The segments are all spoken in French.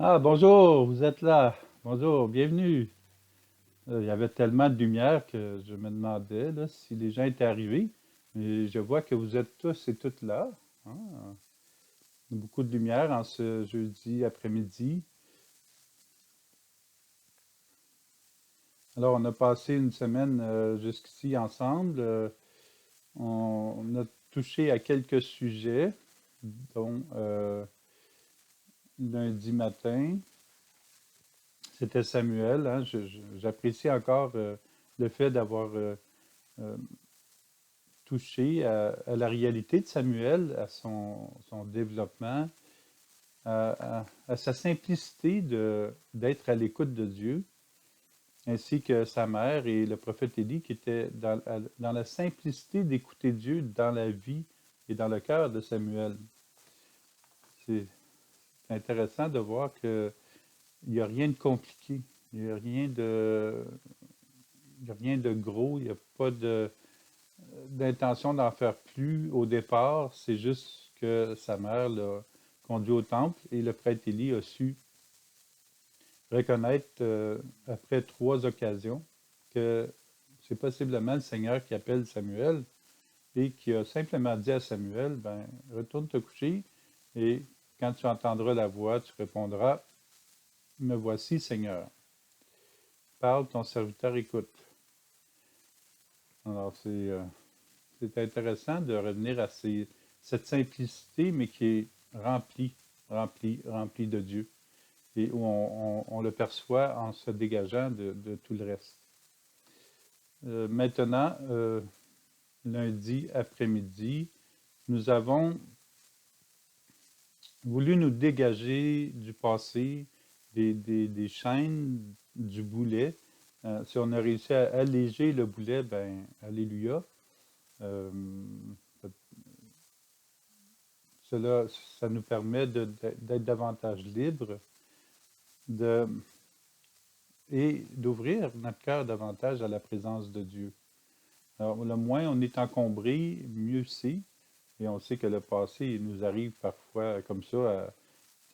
Ah, bonjour, vous êtes là. Bonjour, bienvenue. Il y avait tellement de lumière que je me demandais là, si les gens étaient arrivés. Mais je vois que vous êtes tous et toutes là. Ah, beaucoup de lumière en ce jeudi après-midi. Alors, on a passé une semaine jusqu'ici ensemble. On a touché à quelques sujets, dont lundi matin, c'était Samuel, hein. J'apprécie encore le fait d'avoir euh, touché à la réalité de Samuel, à son développement, à sa simplicité d'être à l'écoute de Dieu, ainsi que sa mère et le prophète Élie qui étaient dans la simplicité d'écouter Dieu dans la vie et dans le cœur de Samuel. C'est intéressant de voir qu'il n'y a rien de compliqué, il n'y a rien de gros, il n'y a pas d'intention d'en faire plus au départ, c'est juste que sa mère l'a conduit au temple et le prêtre Élie a su reconnaître, après trois occasions, que c'est possiblement le Seigneur qui appelle Samuel et qui a simplement dit à Samuel, ben, retourne te coucher et quand tu entendras la voix, tu répondras, me voici, Seigneur. Parle, ton serviteur écoute. Alors, c'est intéressant de revenir à cette simplicité, mais qui est remplie de Dieu, et où on le perçoit en se dégageant de tout le reste. Maintenant, lundi après-midi, nous avons voulu nous dégager du passé, des chaînes, du boulet. Si on a réussi à alléger le boulet, ben, alléluia. Euh, Cela, ça nous permet d'être davantage libres de, et d'ouvrir notre cœur davantage à la présence de Dieu. Alors, le moins on est encombré, mieux c'est. Et on sait que le passé il nous arrive parfois comme ça.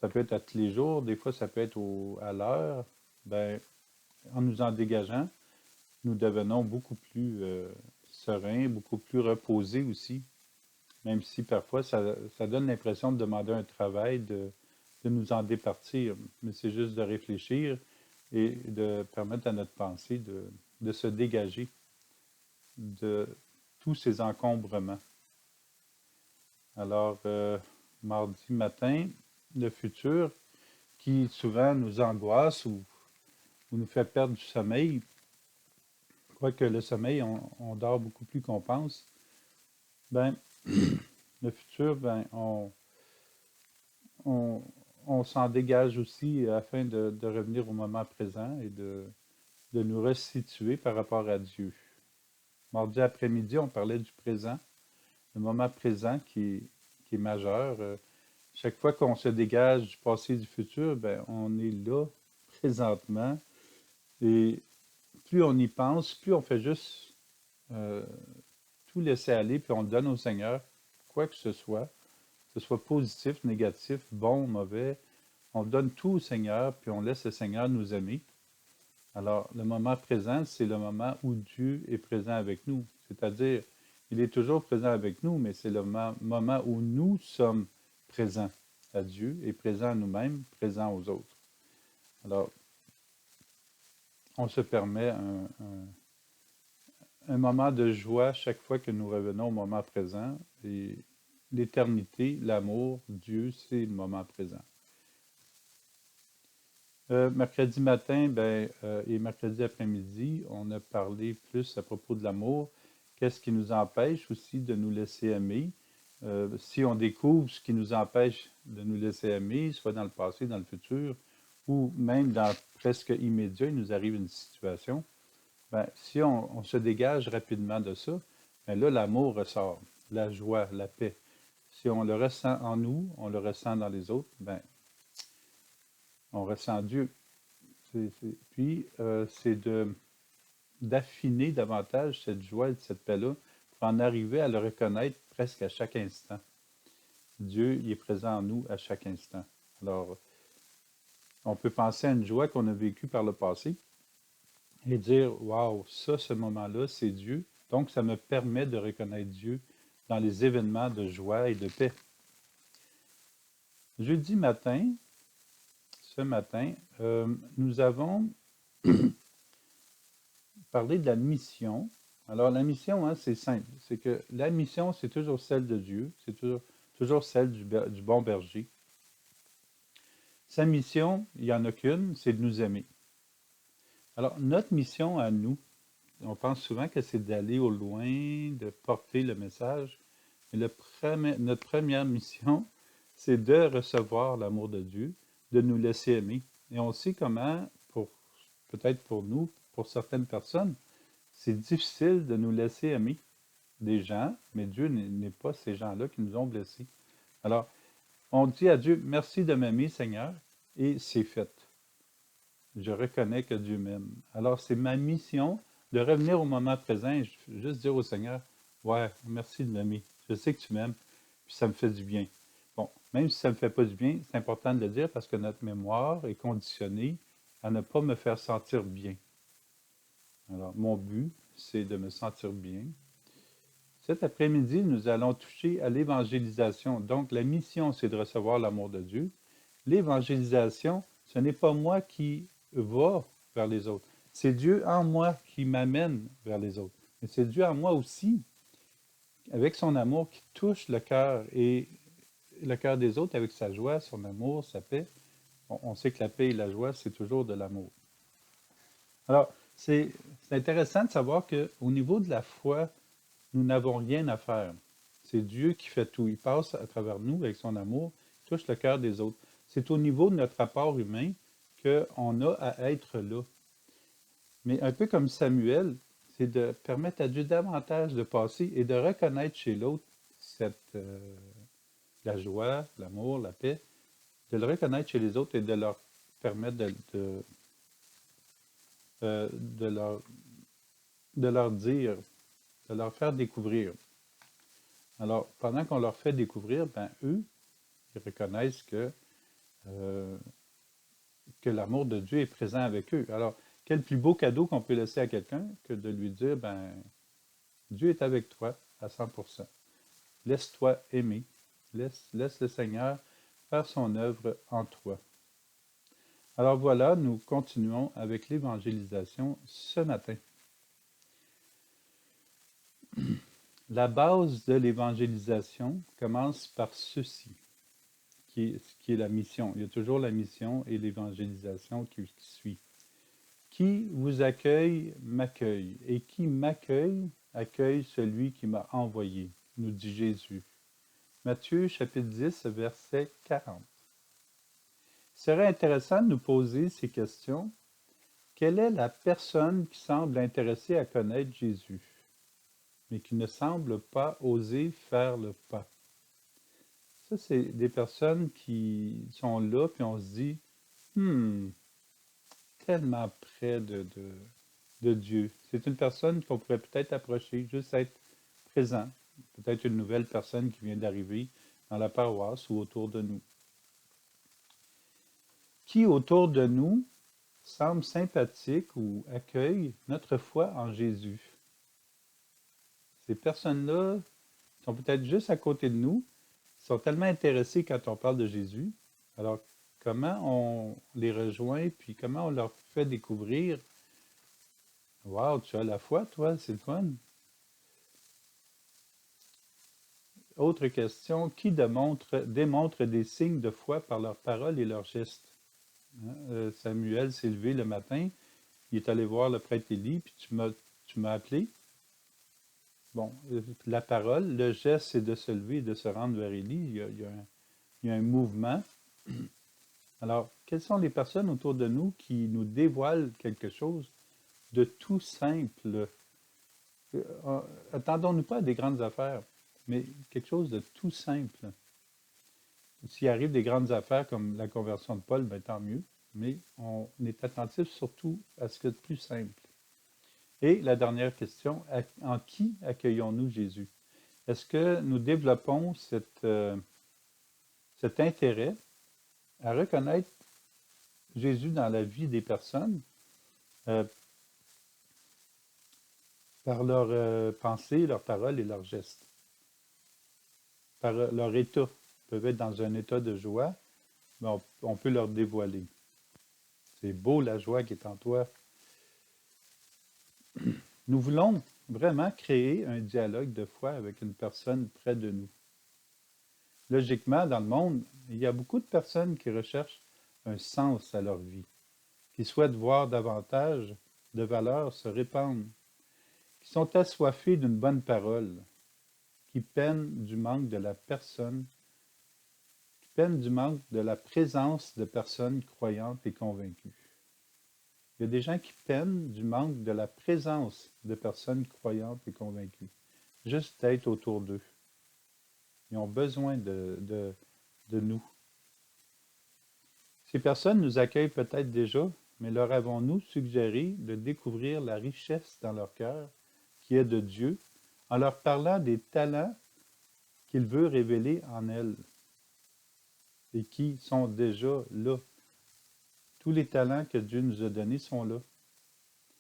Ça peut être à tous les jours, des fois ça peut être à l'heure. Ben, en nous en dégageant, nous devenons beaucoup plus sereins, beaucoup plus reposés aussi. Même si parfois ça donne l'impression de demander un travail, de nous en départir. Mais c'est juste de réfléchir et de permettre à notre pensée de se dégager de tous ces encombrements. Alors, mardi matin, le futur, qui souvent nous angoisse ou nous fait perdre du sommeil, quoique le sommeil, on dort beaucoup plus qu'on pense, ben, le futur, ben, on, on s'en dégage aussi afin de revenir au moment présent et de nous resituer par rapport à Dieu. Mardi après-midi, on parlait du présent, le moment présent qui est majeur. Chaque fois qu'on se dégage du passé et du futur, ben, on est là, présentement. Et plus on y pense, plus on fait juste euh, tout laisser aller, puis on le donne au Seigneur, quoi que ce soit positif, négatif, bon, mauvais. On donne tout au Seigneur, puis on laisse le Seigneur nous aimer. Alors, le moment présent, c'est le moment où Dieu est présent avec nous. C'est-à-dire, il est toujours présent avec nous, mais c'est le moment où nous sommes présents à Dieu et présents à nous-mêmes, présents aux autres. Alors, on se permet un moment de joie chaque fois que nous revenons au moment présent. Et l'éternité, l'amour, Dieu, c'est le moment présent. Mercredi matin et mercredi après-midi, on a parlé plus à propos de l'amour. Qu'est-ce qui nous empêche aussi de nous laisser aimer? Si on découvre ce qui nous empêche de nous laisser aimer, soit dans le passé, dans le futur, ou même dans presque immédiat, il nous arrive une situation, ben, si on se dégage rapidement de ça, ben là, l'amour ressort, la joie, la paix. Si on le ressent en nous, on le ressent dans les autres, ben, on ressent Dieu. Puis, c'est d'affiner davantage cette joie et cette paix-là pour en arriver à le reconnaître presque à chaque instant. Dieu, il est présent en nous à chaque instant. Alors, On peut penser à une joie qu'on a vécue par le passé et dire, waouh, ça, ce moment-là, c'est Dieu. Donc, ça me permet de reconnaître Dieu dans les événements de joie et de paix. Jeudi matin, ce matin, nous avons parlé de la mission. Alors, la mission, hein, c'est simple. C'est que la mission, c'est toujours celle de Dieu. C'est toujours celle du bon berger. Sa mission, il n'y en a qu'une, c'est de nous aimer. Alors, notre mission à nous, on pense souvent que c'est d'aller au loin, de porter le message. Mais notre première mission, c'est de recevoir l'amour de Dieu, de nous laisser aimer. Et on sait comment, peut-être pour nous, pour certaines personnes, c'est difficile de nous laisser aimer des gens, mais Dieu n'est pas ces gens-là qui nous ont blessés. Alors, on dit à Dieu, merci de m'aimer, Seigneur, et c'est fait. Je reconnais que Dieu m'aime. Alors, c'est ma mission de revenir au moment présent et juste dire au Seigneur, ouais, merci de m'aimer. Je sais que tu m'aimes, puis ça me fait du bien. Bon, même si ça ne me fait pas du bien, c'est important de le dire parce que notre mémoire est conditionnée à ne pas me faire sentir bien. Alors, mon but, c'est de me sentir bien. Cet après-midi, nous allons toucher à l'évangélisation. Donc, la mission, c'est de recevoir l'amour de Dieu. L'évangélisation, ce n'est pas moi qui va vers les autres. C'est Dieu en moi qui m'amène vers les autres. Mais c'est Dieu en moi aussi, avec son amour, qui touche le cœur et le cœur des autres avec sa joie, son amour, sa paix. On sait que la paix et la joie, c'est toujours de l'amour. Alors, c'est intéressant de savoir qu'au niveau de la foi, nous n'avons rien à faire. C'est Dieu qui fait tout. Il passe à travers nous avec son amour, il touche le cœur des autres. C'est au niveau de notre rapport humain qu'on a à être là. Mais un peu comme Samuel, c'est de permettre à Dieu davantage de passer et de reconnaître chez l'autre la joie, l'amour, la paix, de le reconnaître chez les autres et de leur permettre de leur dire, de leur faire découvrir. Alors, pendant qu'on leur fait découvrir, ben eux, ils reconnaissent que l'amour de Dieu est présent avec eux. Alors, quel plus beau cadeau qu'on peut laisser à quelqu'un que de lui dire, ben, Dieu est avec toi à 100%. Laisse-toi aimer. Laisse le Seigneur faire son œuvre en toi. Alors voilà, nous continuons avec l'évangélisation ce matin. La base de l'évangélisation commence par ceci, qui est la mission. Il y a toujours la mission et l'évangélisation qui suit. Qui vous accueille m'accueille, et qui m'accueille accueille celui qui m'a envoyé, nous dit Jésus. Matthieu chapitre 10, verset 40. Il serait intéressant de nous poser ces questions. Quelle est la personne qui semble intéressée à connaître Jésus, mais qui ne semble pas oser faire le pas? Ça, c'est des personnes qui sont là, puis on se dit, tellement près de Dieu. C'est une personne qu'on pourrait peut-être approcher, juste être présent. Peut-être une nouvelle personne qui vient d'arriver dans la paroisse ou autour de nous. Qui autour de nous semble sympathique ou accueille notre foi en Jésus? Ces personnes-là sont peut-être juste à côté de nous, sont tellement intéressées quand on parle de Jésus. Alors, comment on les rejoint, puis comment on leur fait découvrir, wow, tu as la foi, toi, c'est le fun. Autre question, qui démontre des signes de foi par leurs paroles et leurs gestes? Samuel s'est levé le matin, il est allé voir le prêtre Élie, puis tu m'as appelé. Bon, la parole, le geste, c'est de se lever et de se rendre vers Élie. Il y a un mouvement. Alors, quelles sont les personnes autour de nous qui nous dévoilent quelque chose de tout simple? Attendons-nous pas à des grandes affaires, mais quelque chose de tout simple. S'il arrive des grandes affaires comme la conversion de Paul, ben, tant mieux, mais on est attentif surtout à ce que de plus simple. Et la dernière question, en qui accueillons-nous Jésus? Est-ce que nous développons cet intérêt à reconnaître Jésus dans la vie des personnes euh, par leurs pensées, leurs paroles et leurs gestes, par leur état. Ils peuvent être dans un état de joie, mais on peut leur dévoiler. C'est beau la joie qui est en toi. Nous voulons vraiment créer un dialogue de foi avec une personne près de nous. Logiquement, dans le monde, il y a beaucoup de personnes qui recherchent un sens à leur vie, qui souhaitent voir davantage de valeurs se répandre, qui sont assoiffées d'une bonne parole, qui peinent du manque de la personne, qui peinent du manque de la présence de personnes croyantes et convaincues. Il y a des gens qui peinent du manque de la présence de personnes croyantes et convaincues. Juste d'être autour d'eux. Ils ont besoin de nous. Ces personnes nous accueillent peut-être déjà, mais leur avons-nous suggéré de découvrir la richesse dans leur cœur, qui est de Dieu, en leur parlant des talents qu'il veut révéler en elles et qui sont déjà là. Tous les talents que Dieu nous a donnés sont là.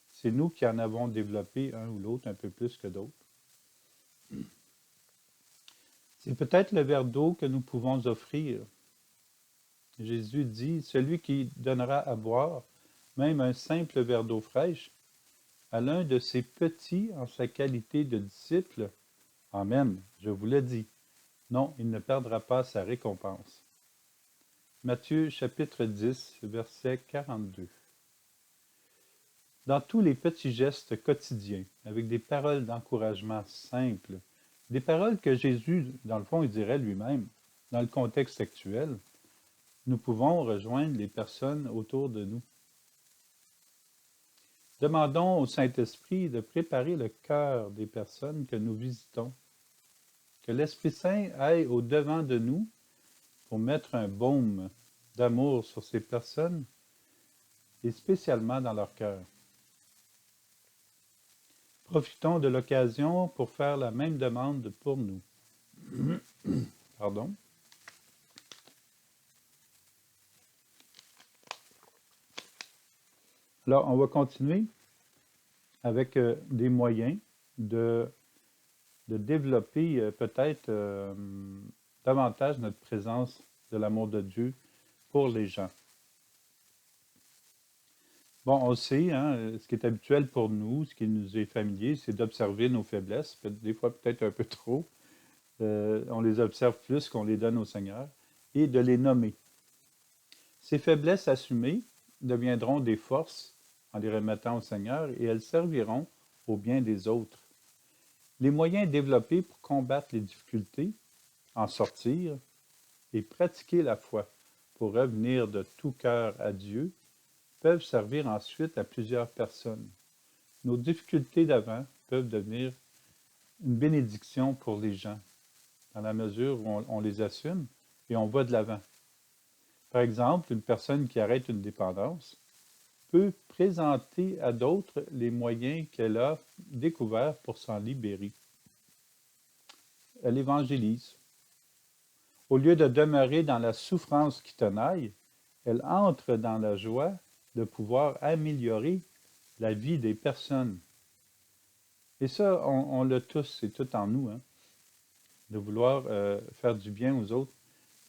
C'est nous qui en avons développé un ou l'autre un peu plus que d'autres. C'est peut-être le verre d'eau que nous pouvons offrir. Jésus dit, celui qui donnera à boire, même un simple verre d'eau fraîche, à l'un de ses petits en sa qualité de disciple, Amen, je vous le dis, non, il ne perdra pas sa récompense. Matthieu chapitre 10, verset 42. Dans tous les petits gestes quotidiens, avec des paroles d'encouragement simples, des paroles que Jésus, dans le fond, il dirait lui-même, dans le contexte actuel, nous pouvons rejoindre les personnes autour de nous. Demandons au Saint-Esprit de préparer le cœur des personnes que nous visitons. Que l'Esprit Saint aille au-devant de nous pour mettre un baume d'amour sur ces personnes et spécialement dans leur cœur. Profitons de l'occasion pour faire la même demande pour nous. Pardon. Alors, on va continuer avec des moyens de développer peut-être davantage notre présence de l'amour de Dieu pour les gens. Bon, on sait, hein, ce qui est habituel pour nous, ce qui nous est familier, c'est d'observer nos faiblesses, des fois peut-être un peu trop. On les observe plus qu'on les donne au Seigneur, et de les nommer. Ces faiblesses assumées deviendront des forces en les remettant au Seigneur et elles serviront au bien des autres. Les moyens développés pour combattre les difficultés, en sortir et pratiquer la foi pour revenir de tout cœur à Dieu peuvent servir ensuite à plusieurs personnes. Nos difficultés d'avant peuvent devenir une bénédiction pour les gens, dans la mesure où on les assume et on va de l'avant. Par exemple, une personne qui arrête une dépendance peut présenter à d'autres les moyens qu'elle a découverts pour s'en libérer. Elle évangélise. Au lieu de demeurer dans la souffrance qui tenaille, elle entre dans la joie de pouvoir améliorer la vie des personnes. Et ça, on l'a tous, c'est tout en nous, hein, de vouloir faire du bien aux autres,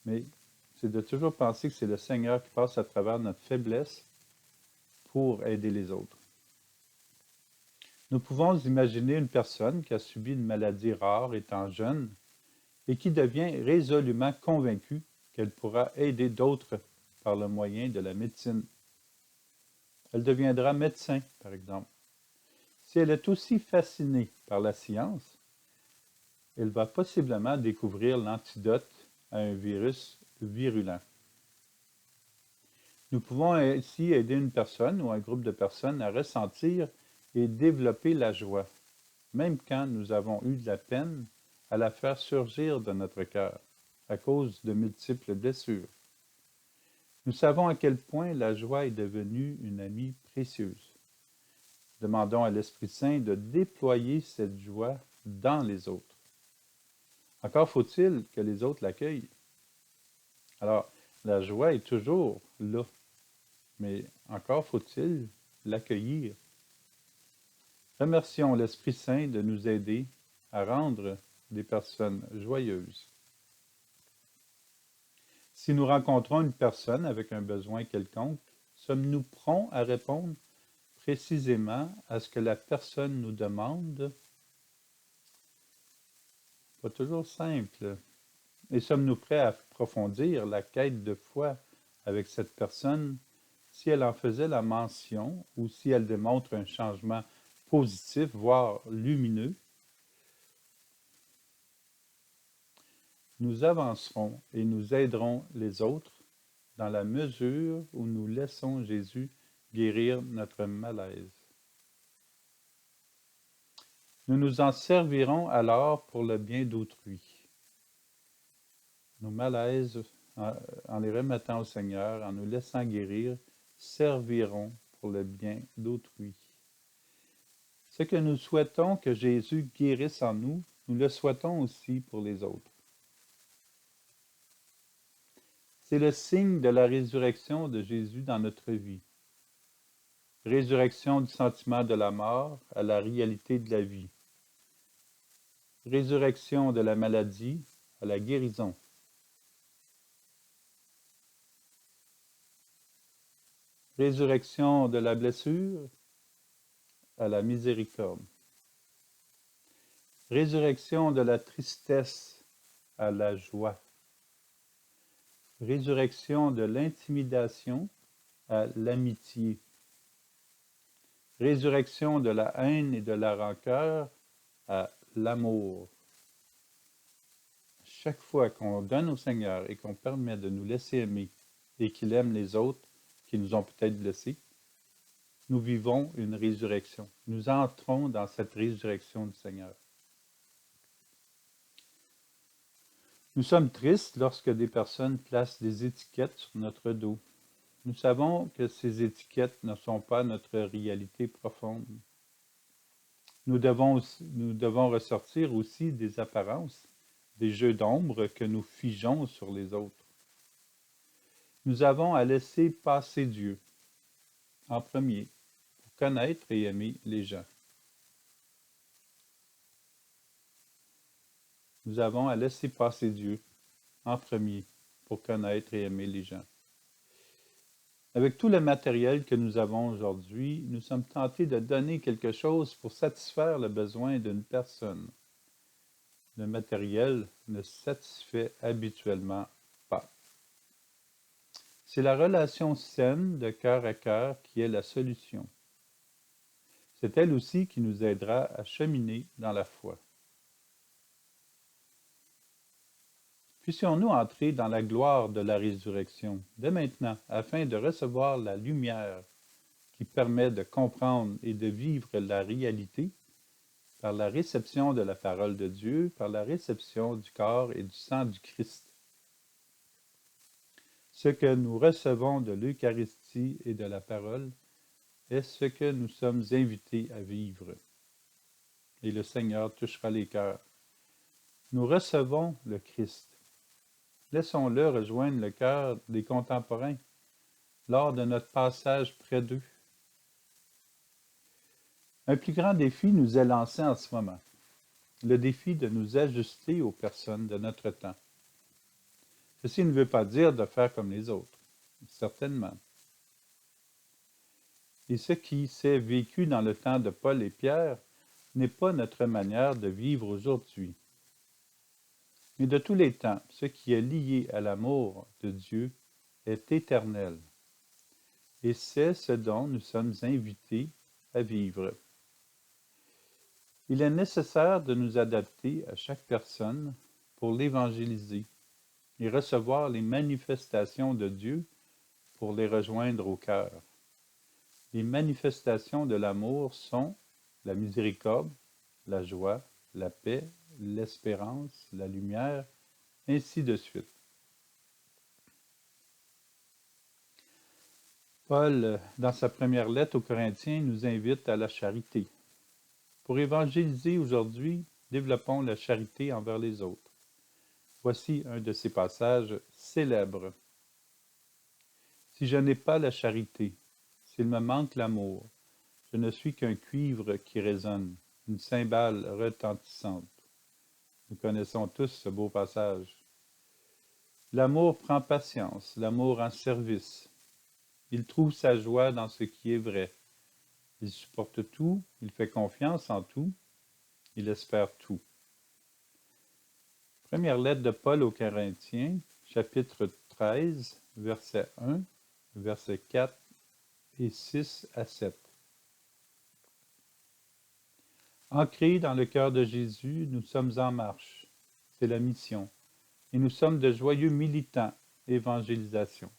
mais c'est de toujours penser que c'est le Seigneur qui passe à travers notre faiblesse pour aider les autres. Nous pouvons imaginer une personne qui a subi une maladie rare étant jeune et qui devient résolument convaincue qu'elle pourra aider d'autres par le moyen de la médecine. Elle deviendra médecin, par exemple. Si elle est aussi fascinée par la science, elle va possiblement découvrir l'antidote à un virus virulent. Nous pouvons ainsi aider une personne ou un groupe de personnes à ressentir et développer la joie, même quand nous avons eu de la peine à la faire surgir de notre cœur, à cause de multiples blessures. Nous savons à quel point la joie est devenue une amie précieuse. Demandons à l'Esprit Saint de déployer cette joie dans les autres. Encore faut-il que les autres l'accueillent. Alors, la joie est toujours là. mais encore faut-il l'accueillir. Remercions l'Esprit Saint de nous aider à rendre des personnes joyeuses. Si nous rencontrons une personne avec un besoin quelconque, sommes-nous prompts à répondre précisément à ce que la personne nous demande? Pas toujours simple. Et sommes-nous prêts à approfondir la quête de foi avec cette personne si elle en faisait la mention ou si elle démontre un changement positif, voire lumineux? Nous avancerons et nous aiderons les autres dans la mesure où nous laissons Jésus guérir notre malaise. Nous nous en servirons alors pour le bien d'autrui. Nos malaises, en les remettant au Seigneur, en nous laissant guérir, serviront pour le bien d'autrui. Ce que nous souhaitons que Jésus guérisse en nous, nous le souhaitons aussi pour les autres. C'est le signe de la résurrection de Jésus dans notre vie. Résurrection du sentiment de la mort à la réalité de la vie. Résurrection de la maladie à la guérison. Résurrection de la blessure à la miséricorde. Résurrection de la tristesse à la joie. Résurrection de l'intimidation à l'amitié. Résurrection de la haine et de la rancœur à l'amour. Chaque fois qu'on donne au Seigneur et qu'on permet de nous laisser aimer et qu'il aime les autres qui nous ont peut-être blessés, nous vivons une résurrection. Nous entrons dans cette résurrection du Seigneur. Nous sommes tristes lorsque des personnes placent des étiquettes sur notre dos. Nous savons que ces étiquettes ne sont pas notre réalité profonde. Nous devons ressortir aussi des apparences, des jeux d'ombre que nous figeons sur les autres. Nous avons à laisser passer Dieu en premier pour connaître et aimer les gens. Nous avons à laisser passer Dieu en premier pour connaître et aimer les gens. Avec tout le matériel que nous avons aujourd'hui, nous sommes tentés de donner quelque chose pour satisfaire le besoin d'une personne. Le matériel ne satisfait habituellement pas. C'est la relation saine de cœur à cœur qui est la solution. C'est elle aussi qui nous aidera à cheminer dans la foi. Puissions-nous entrer dans la gloire de la résurrection dès maintenant, afin de recevoir la lumière qui permet de comprendre et de vivre la réalité par la réception de la parole de Dieu, par la réception du corps et du sang du Christ. Ce que nous recevons de l'Eucharistie et de la parole est ce que nous sommes invités à vivre. Et le Seigneur touchera les cœurs. Nous recevons le Christ. Laissons-le rejoindre le cœur des contemporains lors de notre passage près d'eux. Un plus grand défi nous est lancé en ce moment, le défi de nous ajuster aux personnes de notre temps. Ceci ne veut pas dire de faire comme les autres, certainement. Et ce qui s'est vécu dans le temps de Paul et Pierre n'est pas notre manière de vivre aujourd'hui. Mais de tous les temps, ce qui est lié à l'amour de Dieu est éternel. Et c'est ce dont nous sommes invités à vivre. Il est nécessaire de nous adapter à chaque personne pour l'évangéliser et recevoir les manifestations de Dieu pour les rejoindre au cœur. Les manifestations de l'amour sont la miséricorde, la joie, la paix, l'espérance, la lumière, ainsi de suite. Paul, dans sa première lettre aux Corinthiens, nous invite à la charité. Pour évangéliser aujourd'hui, développons la charité envers les autres. Voici un de ces passages célèbres. Si je n'ai pas la charité, s'il me manque l'amour, je ne suis qu'un cuivre qui résonne, une cymbale retentissante. Nous connaissons tous ce beau passage. L'amour prend patience, l'amour en service. Il trouve sa joie dans ce qui est vrai. Il supporte tout, il fait confiance en tout, il espère tout. Première lettre de Paul aux Corinthiens, chapitre 13, verset 1, versets 4 et 6 à 7. Ancrés dans le cœur de Jésus, nous sommes en marche. C'est la mission. Et nous sommes de joyeux militants, évangélisation,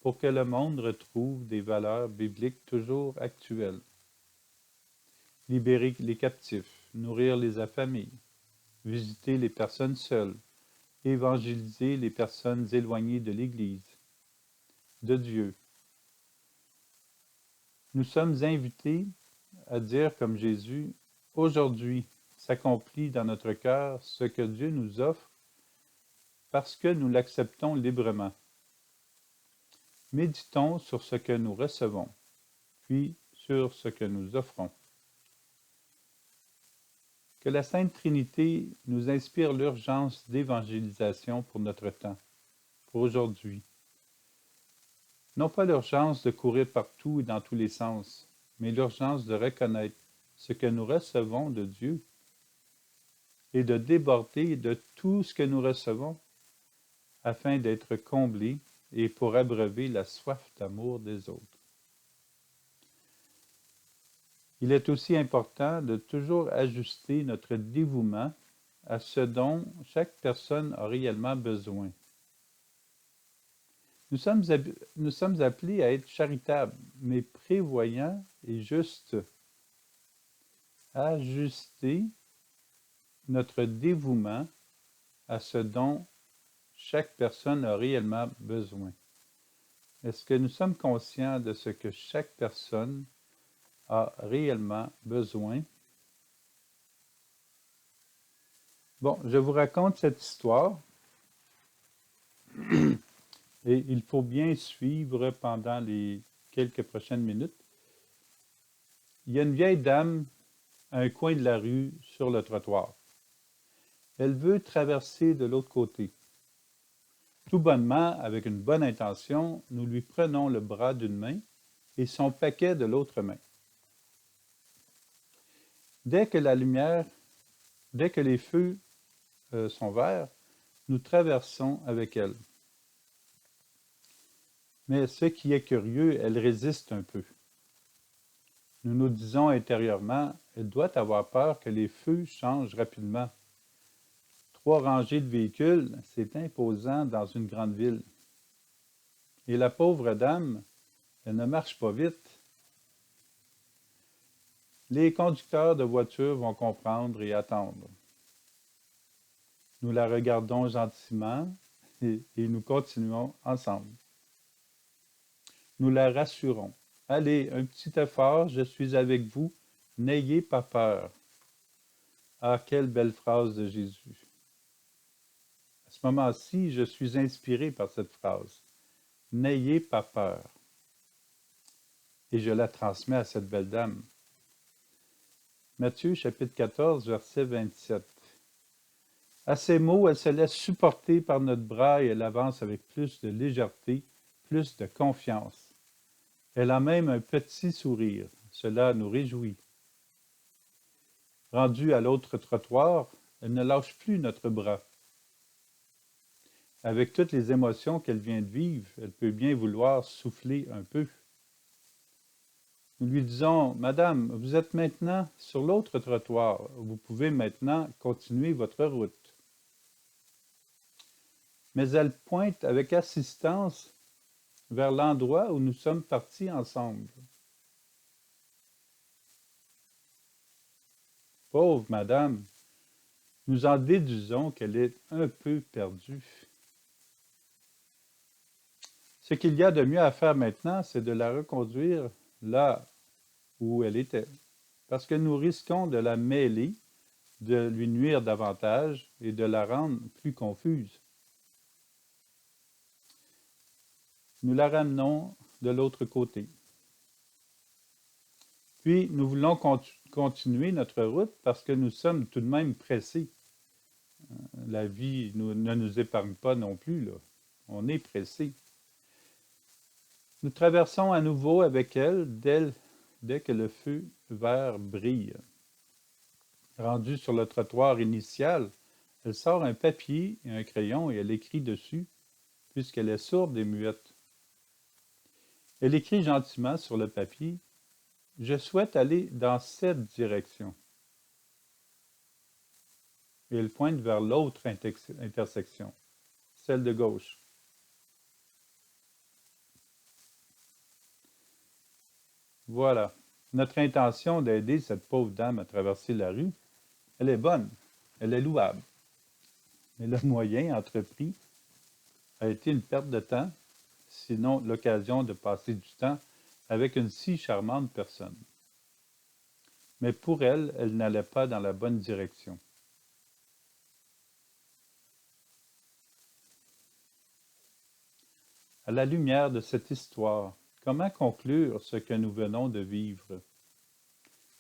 pour que le monde retrouve des valeurs bibliques toujours actuelles. Libérer les captifs, nourrir les affamés, visiter les personnes seules, évangéliser les personnes éloignées de l'Église, de Dieu. Nous sommes invités à dire comme Jésus, aujourd'hui s'accomplit dans notre cœur ce que Dieu nous offre parce que nous l'acceptons librement. Méditons sur ce que nous recevons, puis sur ce que nous offrons. Que la Sainte Trinité nous inspire l'urgence d'évangélisation pour notre temps, pour aujourd'hui. Non pas l'urgence de courir partout et dans tous les sens, mais l'urgence de reconnaître ce que nous recevons de Dieu et de déborder de tout ce que nous recevons afin d'être comblés et pour abreuver la soif d'amour des autres. Il est aussi important de toujours ajuster notre dévouement à ce dont chaque personne a réellement besoin. Nous sommes appelés à être charitables, mais prévoyants et justes. Ajuster notre dévouement à ce dont chaque personne a réellement besoin. Est-ce que nous sommes conscients de ce que chaque personne a réellement besoin? Bon, je vous raconte cette histoire et il faut bien suivre pendant les quelques prochaines minutes. Il y a une vieille dame à un coin de la rue sur le trottoir. Elle veut traverser de l'autre côté. Tout bonnement, avec une bonne intention, nous lui prenons le bras d'une main et son paquet de l'autre main. Dès que les feux sont verts, nous traversons avec elle. Mais ce qui est curieux, elle résiste un peu. Nous nous disons intérieurement, elle doit avoir peur que les feux changent rapidement. 3 rangées de véhicules, c'est imposant dans une grande ville. Et la pauvre dame, elle ne marche pas vite. Les conducteurs de voitures vont comprendre et attendre. Nous la regardons gentiment et nous continuons ensemble. Nous la rassurons. Allez, un petit effort, je suis avec vous, n'ayez pas peur. Ah, quelle belle phrase de Jésus. À ce moment-ci, je suis inspiré par cette phrase. N'ayez pas peur. Et je la transmets à cette belle dame. Matthieu chapitre 14, verset 27. À ces mots, elle se laisse supporter par notre bras et elle avance avec plus de légèreté, plus de confiance. Elle a même un petit sourire. Cela nous réjouit. Rendue à l'autre trottoir, elle ne lâche plus notre bras. Avec toutes les émotions qu'elle vient de vivre, elle peut bien vouloir souffler un peu. Nous lui disons, Madame, vous êtes maintenant sur l'autre trottoir. Vous pouvez maintenant continuer votre route. Mais elle pointe avec insistance vers l'endroit où nous sommes partis ensemble. Pauvre madame, nous en déduisons qu'elle est un peu perdue. Ce qu'il y a de mieux à faire maintenant, c'est de la reconduire là où elle était, parce que nous risquons de la mêler, de lui nuire davantage et de la rendre plus confuse. nous la ramenons de l'autre côté. Puis, nous voulons continuer notre route parce que nous sommes tout de même pressés. La vie ne nous épargne pas non plus, là. On est pressés. Nous traversons à nouveau avec elle dès que le feu vert brille. Rendue sur le trottoir initial, elle sort un papier et un crayon et elle écrit dessus, puisqu'elle est sourde et muette. Elle écrit gentiment sur le papier « Je souhaite aller dans cette direction ». Et elle pointe vers l'autre intersection, celle de gauche. Voilà. Notre intention d'aider cette pauvre dame à traverser la rue, elle est bonne, elle est louable. Mais le moyen entrepris a été une perte de temps, sinon l'occasion de passer du temps avec une si charmante personne. Mais pour elle, elle n'allait pas dans la bonne direction. À la lumière de cette histoire, comment conclure ce que nous venons de vivre?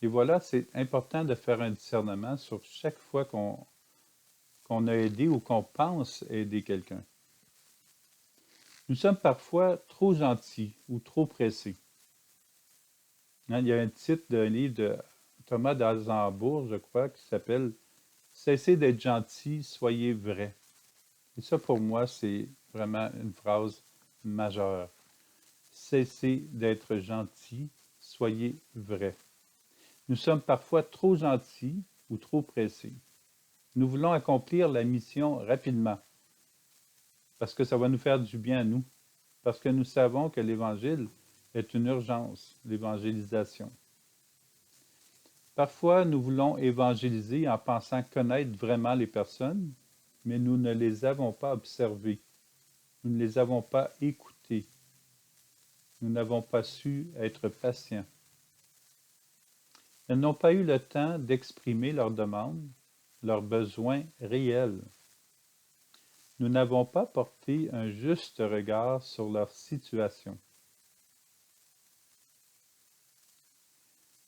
Et voilà, c'est important de faire un discernement sur chaque fois qu'on a aidé ou qu'on pense aider quelqu'un. Nous sommes parfois trop gentils ou trop pressés. Il y a un titre d'un livre de Thomas d'Azenbourg, je crois, qui s'appelle « Cessez d'être gentil, soyez vrai ». Et ça, pour moi, c'est vraiment une phrase majeure. Cessez d'être gentil, soyez vrai. Nous sommes parfois trop gentils ou trop pressés. Nous voulons accomplir la mission rapidement parce que ça va nous faire du bien à nous, parce que nous savons que l'Évangile est une urgence, l'évangélisation. Parfois, nous voulons évangéliser en pensant connaître vraiment les personnes, mais nous ne les avons pas observées, nous ne les avons pas écoutées, nous n'avons pas su être patients. Elles n'ont pas eu le temps d'exprimer leurs demandes, leurs besoins réels. Nous n'avons pas porté un juste regard sur leur situation.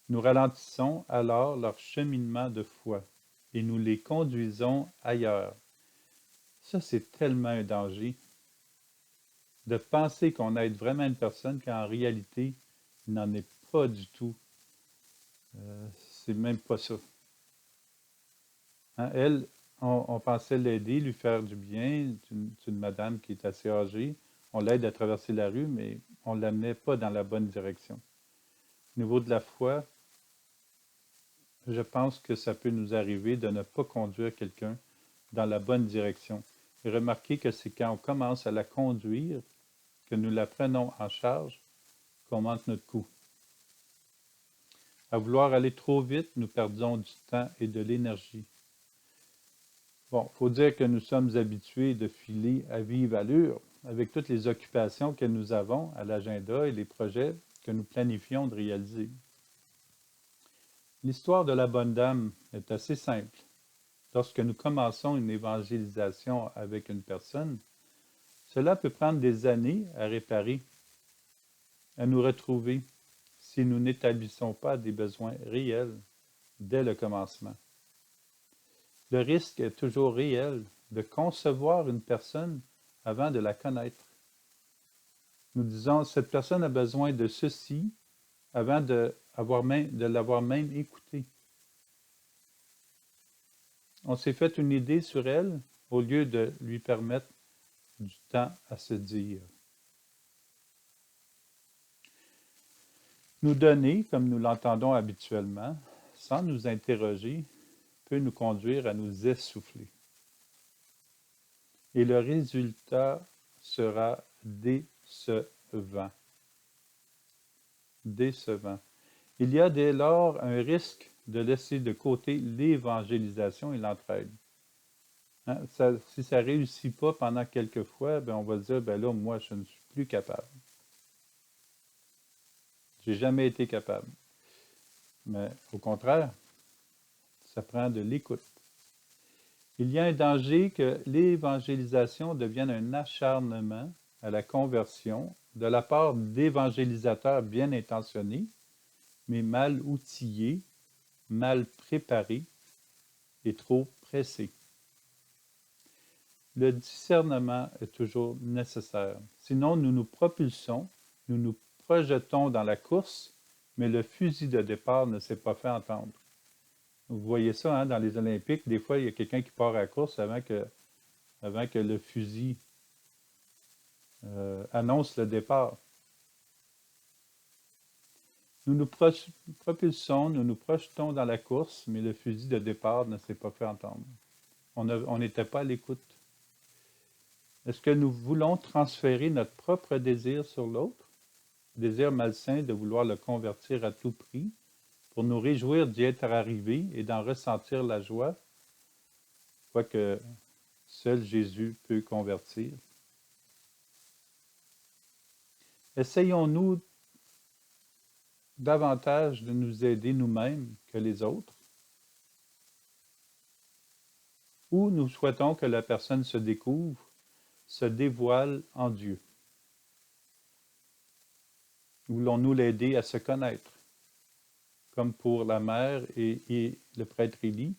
Nous ralentissons alors leur cheminement de foi et nous les conduisons ailleurs. Ça, c'est tellement un danger de penser qu'on aide vraiment une personne quand en réalité, il n'en est pas du tout. C'est même pas ça. Hein, elle, on pensait l'aider, lui faire du bien. C'est une madame qui est assez âgée. On l'aide à traverser la rue, mais on ne l'amenait pas dans la bonne direction. Au niveau de la foi, je pense que ça peut nous arriver de ne pas conduire quelqu'un dans la bonne direction. Et remarquez que c'est quand on commence à la conduire, que nous la prenons en charge, qu'on manque notre coup. À vouloir aller trop vite, nous perdons du temps et de l'énergie. Bon, il faut dire que nous sommes habitués de filer à vive allure avec toutes les occupations que nous avons à l'agenda et les projets que nous planifions de réaliser. L'histoire de la bonne dame est assez simple. Lorsque nous commençons une évangélisation avec une personne, cela peut prendre des années à réparer, à nous retrouver, si nous n'établissons pas des besoins réels dès le commencement. Le risque est toujours réel de concevoir une personne avant de la connaître. Nous disons, cette personne a besoin de ceci avant de l'avoir même écouté. On s'est fait une idée sur elle au lieu de lui permettre du temps à se dire. Nous donner, comme nous l'entendons habituellement, sans nous interroger, peut nous conduire à nous essouffler. Et le résultat sera décevant. Décevant. Il y a dès lors un risque de laisser de côté l'évangélisation et l'entraide. Hein, si ça ne réussit pas pendant quelques fois, on va dire, là, moi, je ne suis plus capable. J'ai jamais été capable. Mais au contraire, ça prend de l'écoute. Il y a un danger que l'évangélisation devienne un acharnement à la conversion de la part d'évangélisateurs bien intentionnés, mais mal outillés, mal préparés et trop pressés. Le discernement est toujours nécessaire. Sinon, nous nous propulsons, nous nous projetons dans la course, mais le fusil de départ ne s'est pas fait entendre. Vous voyez ça dans les Olympiques, des fois, il y a quelqu'un qui part à la course avant que le fusil annonce le départ. Nous nous propulsons, nous nous projetons dans la course, mais le fusil de départ ne s'est pas fait entendre. On n'était pas à l'écoute. Est-ce que nous voulons transférer notre propre désir sur l'autre? Désir malsain de vouloir le convertir à tout prix, pour nous réjouir d'y être arrivé et d'en ressentir la joie, quoique seul Jésus peut convertir. Essayons-nous davantage de nous aider nous-mêmes que les autres? Ou nous souhaitons que la personne se découvre, se dévoile en Dieu? Voulons-nous l'aider à se connaître, comme pour la mère et le prêtre Élie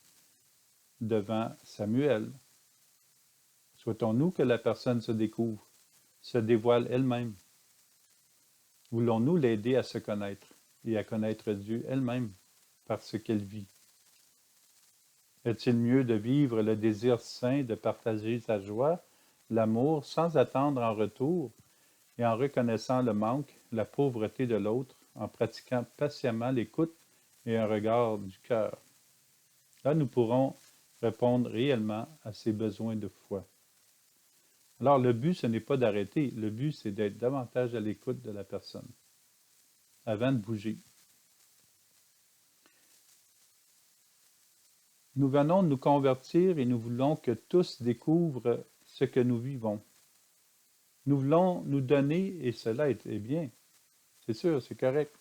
devant Samuel? Souhaitons-nous que la personne se découvre, se dévoile elle-même? Voulons-nous l'aider à se connaître et à connaître Dieu elle-même par ce qu'elle vit? Est-il mieux de vivre le désir saint de partager sa joie, l'amour, sans attendre en retour et en reconnaissant le manque, la pauvreté de l'autre, en pratiquant patiemment l'écoute et un regard du cœur? Là, nous pourrons répondre réellement à ses besoins de foi. Alors, le but, ce n'est pas d'arrêter. Le but, c'est d'être davantage à l'écoute de la personne avant de bouger. Nous venons de nous convertir et nous voulons que tous découvrent ce que nous vivons. Nous voulons nous donner, et cela est bien. C'est sûr, c'est correct.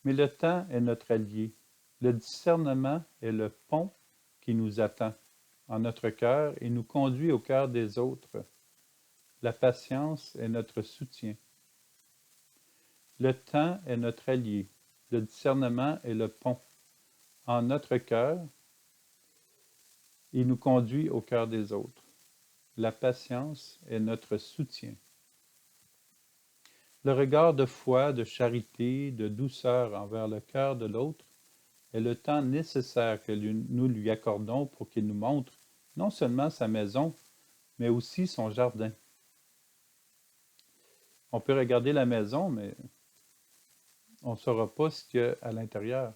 Mais le temps est notre allié. Le discernement est le pont qui nous attend en notre cœur et nous conduit au cœur des autres. La patience est notre soutien. Le temps est notre allié. Le discernement est le pont en notre cœur et nous conduit au cœur des autres. La patience est notre soutien. Le regard de foi, de charité, de douceur envers le cœur de l'autre est le temps nécessaire que nous lui accordons pour qu'il nous montre non seulement sa maison, mais aussi son jardin. On peut regarder la maison, mais on ne saura pas ce qu'il y a à l'intérieur.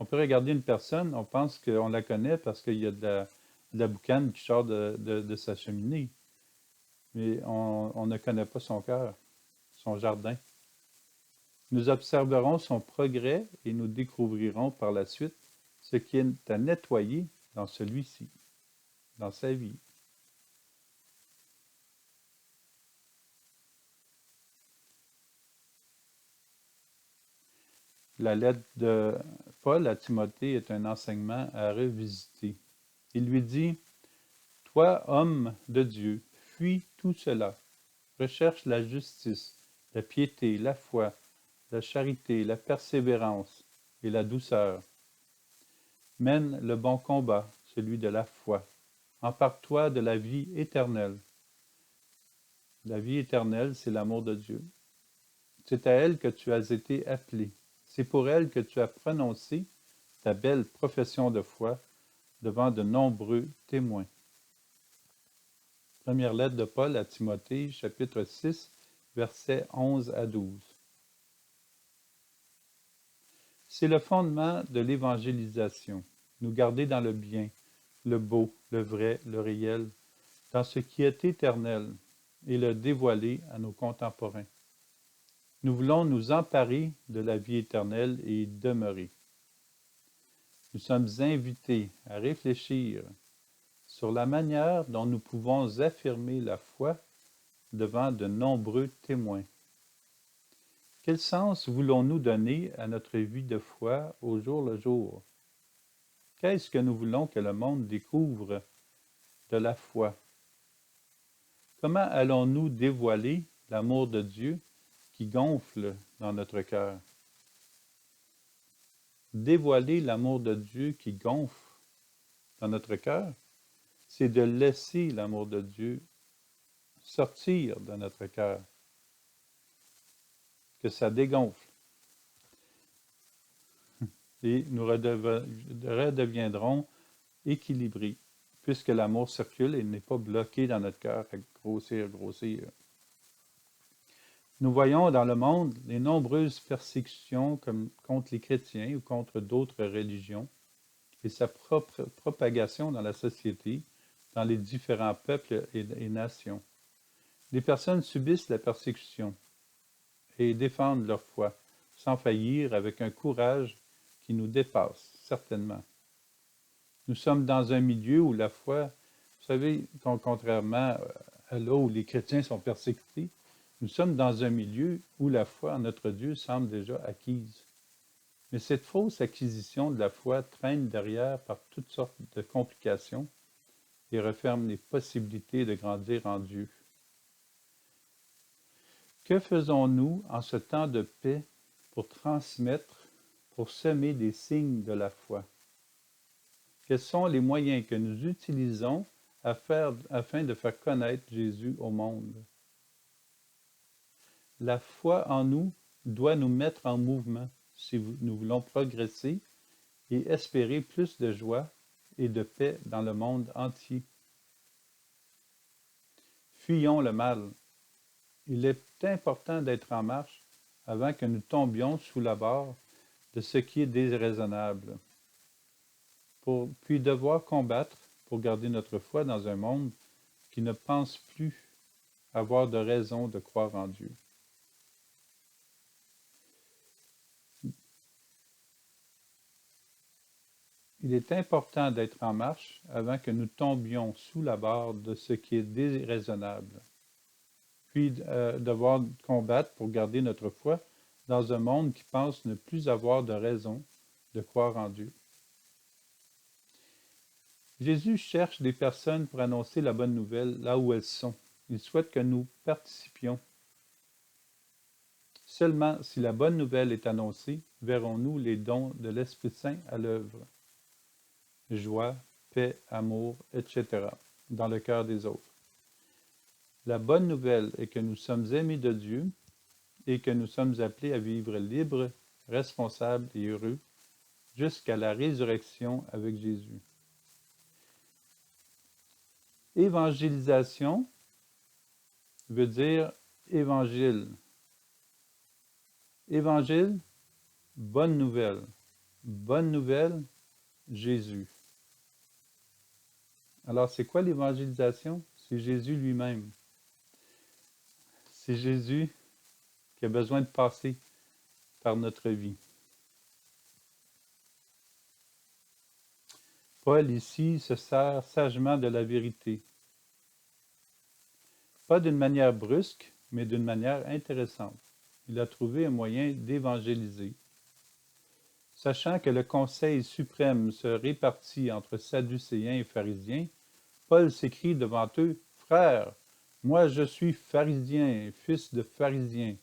On peut regarder une personne, on pense qu'on la connaît parce qu'il y a de la boucane qui sort de sa cheminée. Mais on ne connaît pas son cœur, son jardin. Nous observerons son progrès et nous découvrirons par la suite ce qui est à nettoyer dans celui-ci, dans sa vie. La lettre de Paul à Timothée est un enseignement à revisiter. Il lui dit: Toi, homme de Dieu, fuis tout cela. Recherche la justice, la piété, la foi, la charité, la persévérance et la douceur. Mène le bon combat, celui de la foi. Empare-toi de la vie éternelle. La vie éternelle, c'est l'amour de Dieu. C'est à elle que tu as été appelé. C'est pour elle que tu as prononcé ta belle profession de foi devant de nombreux témoins. Première lettre de Paul à Timothée, chapitre 6, versets 11 à 12. C'est le fondement de l'évangélisation, nous garder dans le bien, le beau, le vrai, le réel, dans ce qui est éternel, et le dévoiler à nos contemporains. Nous voulons nous emparer de la vie éternelle et y demeurer. Nous sommes invités à réfléchir sur la manière dont nous pouvons affirmer la foi devant de nombreux témoins. Quel sens voulons-nous donner à notre vie de foi au jour le jour? Qu'est-ce que nous voulons que le monde découvre de la foi? Comment allons-nous dévoiler l'amour de Dieu qui gonfle dans notre cœur. Dévoiler l'amour de Dieu qui gonfle dans notre cœur, c'est de laisser l'amour de Dieu sortir de notre cœur, que ça dégonfle. Et nous redeviendrons équilibrés, puisque l'amour circule et n'est pas bloqué dans notre cœur à grossir, grossir. Nous voyons dans le monde les nombreuses persécutions contre les chrétiens ou contre d'autres religions et sa propre propagation dans la société, dans les différents peuples et nations. Les personnes subissent la persécution et défendent leur foi, sans faillir, avec un courage qui nous dépasse, certainement. Nous sommes dans un milieu où la foi, vous savez, contrairement à là où les chrétiens sont persécutés, nous sommes dans un milieu où la foi en notre Dieu semble déjà acquise. Mais cette fausse acquisition de la foi traîne derrière par toutes sortes de complications et referme les possibilités de grandir en Dieu. Que faisons-nous en ce temps de paix pour transmettre, pour semer des signes de la foi? Quels sont les moyens que nous utilisons afin de faire connaître Jésus au monde? La foi en nous doit nous mettre en mouvement si nous voulons progresser et espérer plus de joie et de paix dans le monde entier. Fuyons le mal. Il est important d'être en marche avant que nous tombions sous la barre de ce qui est déraisonnable, puis devoir combattre pour garder notre foi dans un monde qui ne pense plus avoir de raison de croire en Dieu. Il est important d'être en marche avant que nous tombions sous la barre de ce qui est déraisonnable, puis devoir combattre pour garder notre foi dans un monde qui pense ne plus avoir de raison de croire en Dieu. Jésus cherche des personnes pour annoncer la bonne nouvelle là où elles sont. Il souhaite que nous participions. Seulement si la bonne nouvelle est annoncée, verrons-nous les dons de l'Esprit Saint à l'œuvre. Joie, paix, amour, etc., dans le cœur des autres. La bonne nouvelle est que nous sommes aimés de Dieu et que nous sommes appelés à vivre libres, responsables et heureux jusqu'à la résurrection avec Jésus. Évangélisation veut dire évangile. Évangile, bonne nouvelle. Bonne nouvelle, Jésus. Alors, c'est quoi l'évangélisation? C'est Jésus lui-même. C'est Jésus qui a besoin de passer par notre vie. Paul, ici, se sert sagement de la vérité. Pas d'une manière brusque, mais d'une manière intéressante. Il a trouvé un moyen d'évangéliser. Sachant que le Conseil suprême se répartit entre Sadducéens et pharisiens, Paul s'écrie devant eux, « Frères, moi je suis pharisien, fils de pharisien.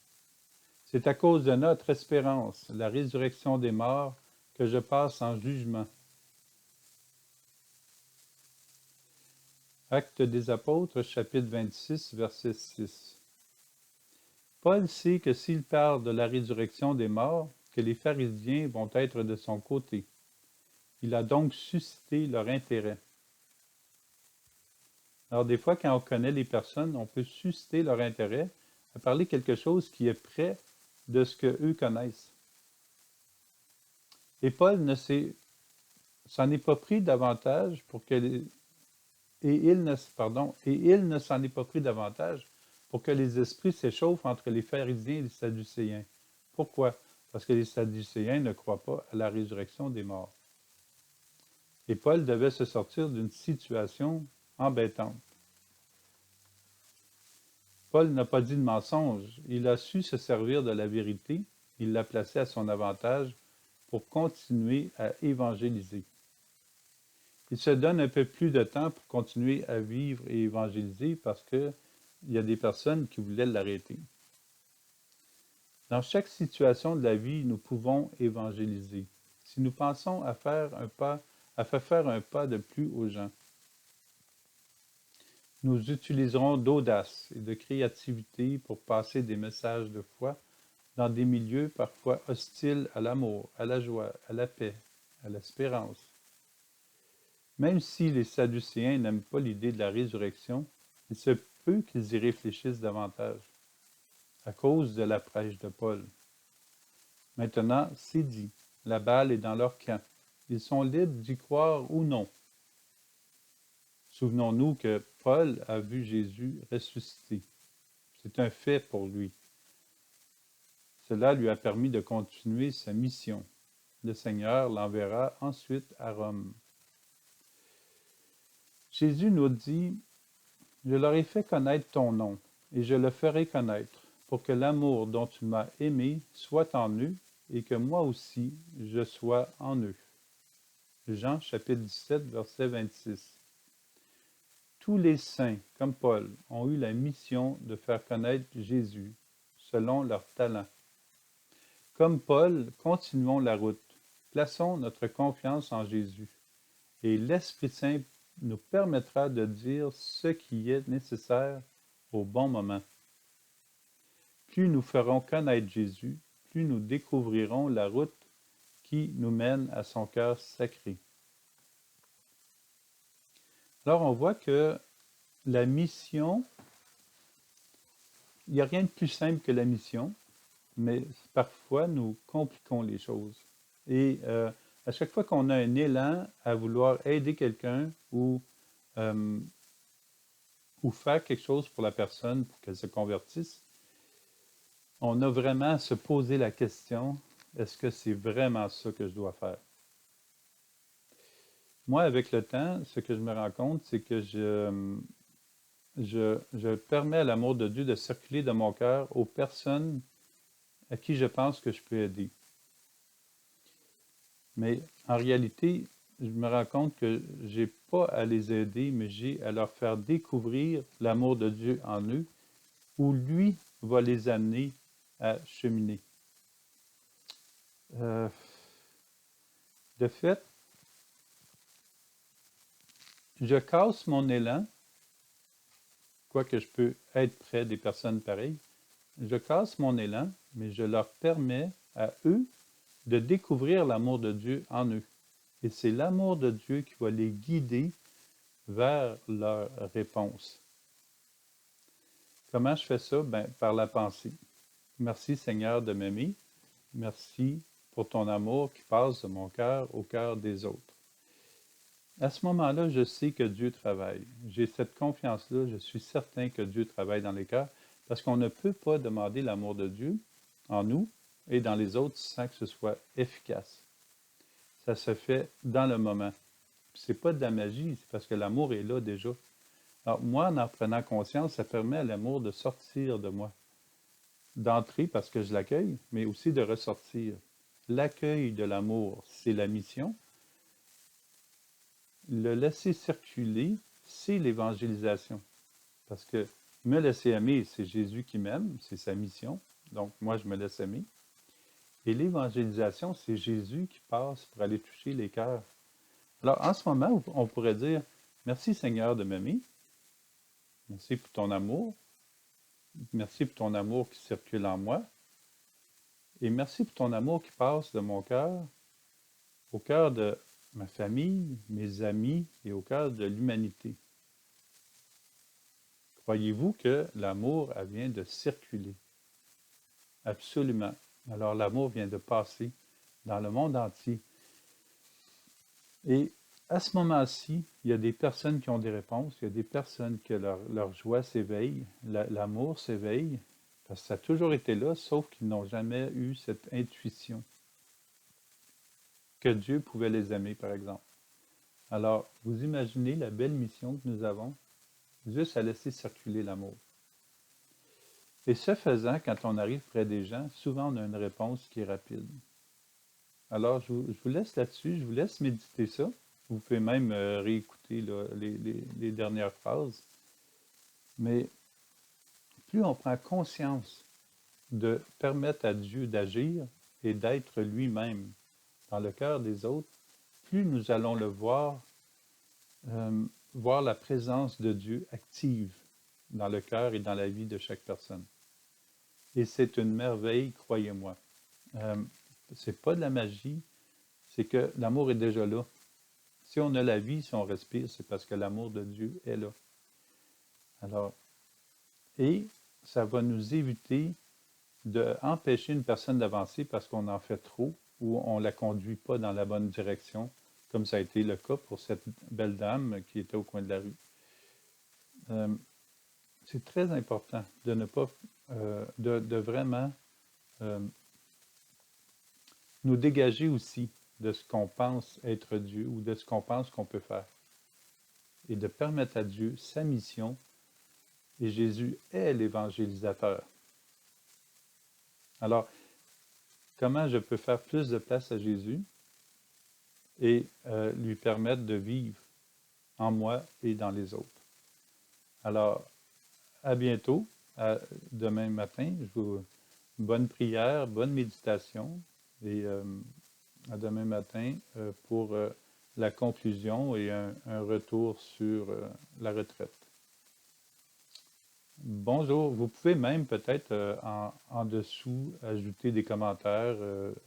C'est à cause de notre espérance, la résurrection des morts, que je passe en jugement. » Actes des Apôtres, chapitre 26, verset 6. Paul sait que s'il parle de la résurrection des morts, que les pharisiens vont être de son côté. Il a donc suscité leur intérêt. Alors des fois, quand on connaît les personnes, on peut susciter leur intérêt à parler quelque chose qui est près de ce qu'eux connaissent. Et Paul s'en est pas pris davantage pour que il ne s'en est pas pris davantage pour que les esprits s'échauffent entre les pharisiens et les sadducéens. Pourquoi? Parce que les sadducéens ne croient pas à la résurrection des morts. Et Paul devait se sortir d'une situation embêtante. Paul n'a pas dit de mensonge, il a su se servir de la vérité, il l'a placée à son avantage pour continuer à évangéliser. Il se donne un peu plus de temps pour continuer à vivre et évangéliser parce que il y a des personnes qui voulaient l'arrêter. Dans chaque situation de la vie, nous pouvons évangéliser. Si nous pensons à faire un pas de plus aux gens, nous utiliserons d'audace et de créativité pour passer des messages de foi dans des milieux parfois hostiles à l'amour, à la joie, à la paix, à l'espérance. Même si les Sadducéens n'aiment pas l'idée de la résurrection, il se peut qu'ils y réfléchissent davantage, à cause de la prêche de Paul. Maintenant, c'est dit, la balle est dans leur camp. Ils sont libres d'y croire ou non. Souvenons-nous que Paul a vu Jésus ressuscité. C'est un fait pour lui. Cela lui a permis de continuer sa mission. Le Seigneur l'enverra ensuite à Rome. Jésus nous dit, « Je leur ai fait connaître ton nom, et je le ferai connaître, pour que l'amour dont tu m'as aimé soit en eux, et que moi aussi je sois en eux. » Jean chapitre 17, verset 26. Tous les saints, comme Paul, ont eu la mission de faire connaître Jésus, selon leur talent. Comme Paul, continuons la route. Plaçons notre confiance en Jésus, et l'Esprit Saint nous permettra de dire ce qui est nécessaire au bon moment. Plus nous ferons connaître Jésus, plus nous découvrirons la route qui nous mène à son cœur sacré. Alors on voit que la mission, il n'y a rien de plus simple que la mission, mais parfois nous compliquons les choses. Et à chaque fois qu'on a un élan à vouloir aider quelqu'un euh, ou faire quelque chose pour la personne pour qu'elle se convertisse, on a vraiment à se poser la question, est-ce que c'est vraiment ça que je dois faire? Moi, avec le temps, ce que je me rends compte, c'est que je permets à l'amour de Dieu de circuler de mon cœur aux personnes à qui je pense que je peux aider. Mais en réalité, je me rends compte que je n'ai pas à les aider, mais j'ai à leur faire découvrir l'amour de Dieu en eux, où lui va les amener à cheminer. De fait, je casse mon élan, quoique je peux être près des personnes pareilles, je casse mon élan, mais je leur permets à eux de découvrir l'amour de Dieu en eux. Et c'est l'amour de Dieu qui va les guider vers leur réponse. Comment je fais ça? Ben, par la pensée. Merci Seigneur de m'aimer. Merci pour ton amour qui passe de mon cœur au cœur des autres. À ce moment-là, je sais que Dieu travaille. J'ai cette confiance-là, je suis certain que Dieu travaille dans les cœurs, parce qu'on ne peut pas demander l'amour de Dieu en nous et dans les autres sans que ce soit efficace. Ça se fait dans le moment. C'est pas de la magie, c'est parce que l'amour est là déjà. Alors moi, en prenant conscience, ça permet à l'amour de sortir de moi, d'entrer parce que je l'accueille, mais aussi de ressortir. L'accueil de l'amour, c'est la mission. Le laisser circuler, c'est l'évangélisation. Parce que me laisser aimer, c'est Jésus qui m'aime, c'est sa mission. Donc moi, je me laisse aimer. Et l'évangélisation, c'est Jésus qui passe pour aller toucher les cœurs. Alors en ce moment, on pourrait dire, merci Seigneur de m'aimer. Merci pour ton amour. Merci pour ton amour qui circule en moi. Et merci pour ton amour qui passe de mon cœur au cœur de ma famille, mes amis et au cœur de l'humanité. Croyez-vous que l'amour vient de circuler? Absolument. Alors l'amour vient de passer dans le monde entier. Et à ce moment-ci, il y a des personnes qui ont des réponses, il y a des personnes que leur joie s'éveille, l'amour s'éveille, parce que ça a toujours été là, sauf qu'ils n'ont jamais eu cette intuition que Dieu pouvait les aimer, par exemple. Alors, vous imaginez la belle mission que nous avons, juste à laisser circuler l'amour. Et ce faisant, quand on arrive près des gens, souvent on a une réponse qui est rapide. Alors, je vous laisse là-dessus, je vous laisse méditer ça. Vous pouvez même réécouter là, les dernières phrases. Mais plus on prend conscience de permettre à Dieu d'agir et d'être lui-même dans le cœur des autres, plus nous allons le voir, voir la présence de Dieu active dans le cœur et dans la vie de chaque personne. Et c'est une merveille, croyez-moi. C'est pas de la magie, c'est que l'amour est déjà là. Si on a la vie, si on respire, c'est parce que l'amour de Dieu est là. Alors, et ça va nous éviter d'empêcher une personne d'avancer parce qu'on en fait trop ou on ne la conduit pas dans la bonne direction, comme ça a été le cas pour cette belle dame qui était au coin de la rue. C'est très important de ne pas, de vraiment nous dégager aussi de ce qu'on pense être Dieu ou de ce qu'on pense qu'on peut faire et de permettre à Dieu sa mission. Et Jésus est l'évangélisateur. Alors, comment je peux faire plus de place à Jésus et lui permettre de vivre en moi et dans les autres? Alors, à bientôt, demain matin. Bonne prière, bonne méditation et à demain matin pour la conclusion et un retour sur la retraite. Bonjour, vous pouvez même peut-être en dessous ajouter des commentaires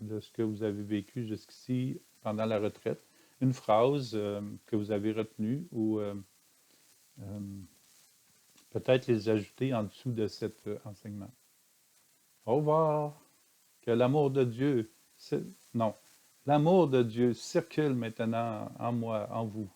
de ce que vous avez vécu jusqu'ici pendant la retraite, une phrase que vous avez retenue ou peut-être les ajouter en dessous de cet enseignement. Au revoir, que l'amour de Dieu, non, l'amour de Dieu circule maintenant en moi, en vous.